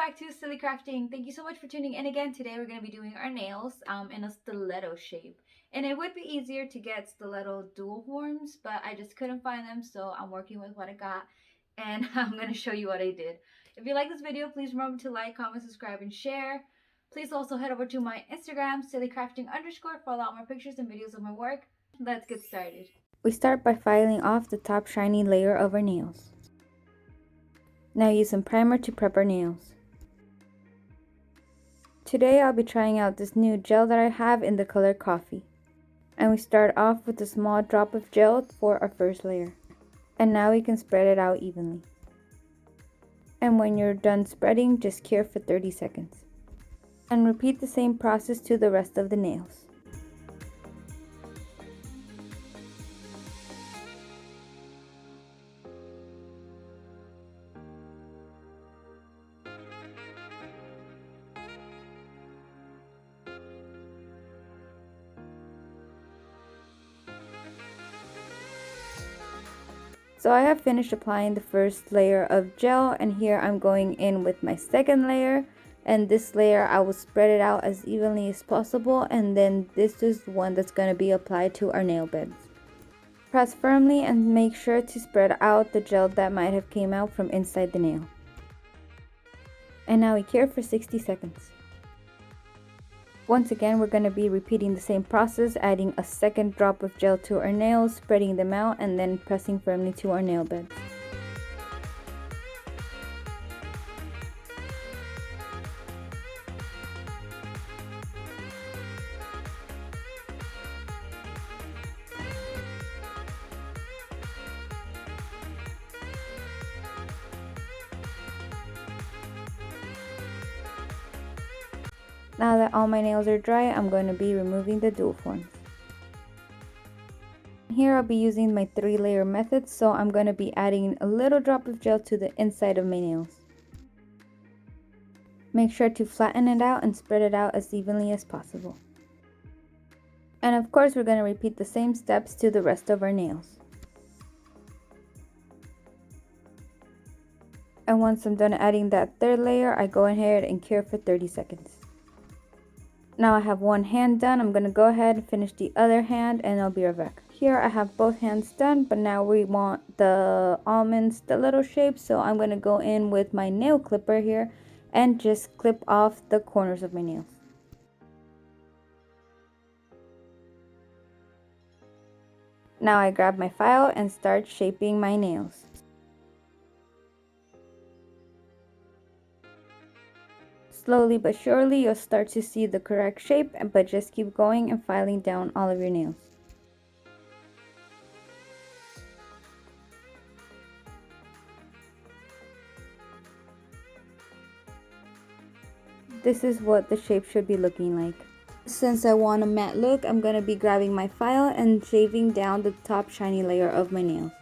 back to SillyCrafting. Thank you so much for tuning in again. Today we're going to be doing our nails in a stiletto shape. And it would be easier to get stiletto dual horns, but I just couldn't find them, so I'm working with what I got. And I'm going to show you what I did. If you like this video, please remember to like, comment, subscribe, and share. Please also head over to my Instagram, SillyCrafting_, for a lot more pictures and videos of my work. Let's get started. We start by filing off the top shiny layer of our nails. Now use some primer to prep our nails. Today I'll be trying out this new gel that I have in the color coffee. And we start off with a small drop of gel for our first layer. And now we can spread it out evenly. And when you're done spreading, just cure for 30 seconds. And repeat the same process to the rest of the nails. So I have finished applying the first layer of gel, and here I'm going in with my second layer, and this layer I will spread it out as evenly as possible, and then this is the one that's going to be applied to our nail beds. Press firmly and make sure to spread out the gel that might have came out from inside the nail. And now we cure for 60 seconds. Once again, we're going to be repeating the same process, adding a second drop of gel to our nails, spreading them out, and then pressing firmly to our nail beds. Now that all my nails are dry, I'm going to be removing the dual forms. Here I'll be using my 3-layer method, so I'm going to be adding a little drop of gel to the inside of my nails. Make sure to flatten it out and spread it out as evenly as possible. And of course, we're going to repeat the same steps to the rest of our nails. And once I'm done adding that 3rd layer, I go ahead and cure for 30 seconds. Now I have one hand done. I'm going to go ahead and finish the other hand, and I'll be right back. Here I have both hands done, but now we want the almond stiletto shape, so I'm going to go in with my nail clipper here and just clip off the corners of my nails. Now I grab my file and start shaping my nails. Slowly but surely, you'll start to see the correct shape, but just keep going and filing down all of your nails. This is what the shape should be looking like. Since I want a matte look, I'm going to be grabbing my file and shaving down the top shiny layer of my nails.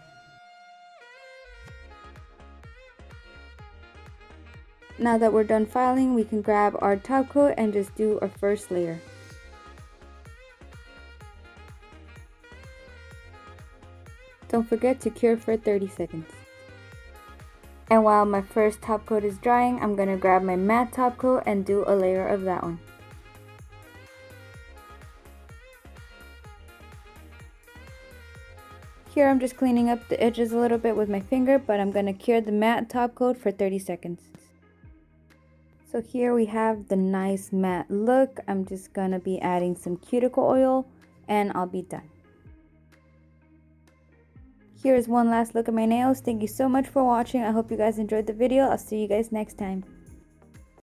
Now that we're done filing, we can grab our top coat and just do our first layer. Don't forget to cure for 30 seconds. And while my first top coat is drying, I'm going to grab my matte top coat and do a layer of that one. Here I'm just cleaning up the edges a little bit with my finger, but I'm going to cure the matte top coat for 30 seconds. So here we have the nice matte look. I'm just going to be adding some cuticle oil and I'll be done. Here's one last look at my nails. Thank you so much for watching. I hope you guys enjoyed the video. I'll see you guys next time.